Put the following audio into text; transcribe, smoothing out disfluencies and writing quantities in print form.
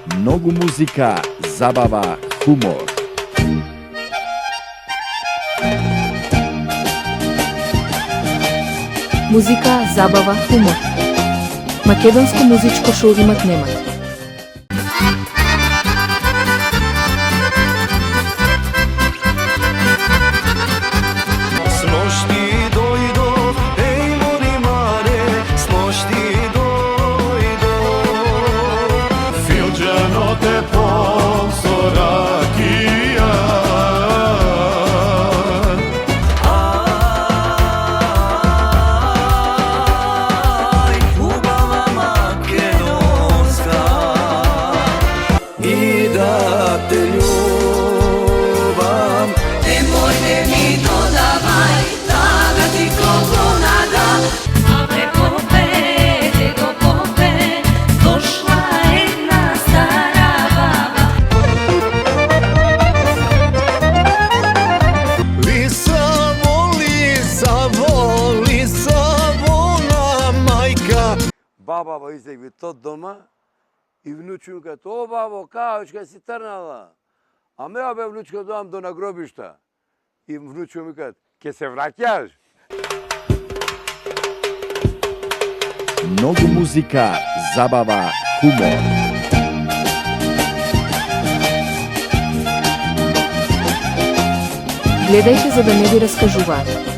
Многу музика, забава, хумор. Музика, забава, хумор. Македонско музичко шоу имат немат. Баба во изеби тот дома и внучу кај о бабо, као си трнала. А ме бе внучка доам до нагробишта. И внучу ми каат, ке се враќаш? Многу музика, забава, хумор. Гледајте за да не ви раскажуваат.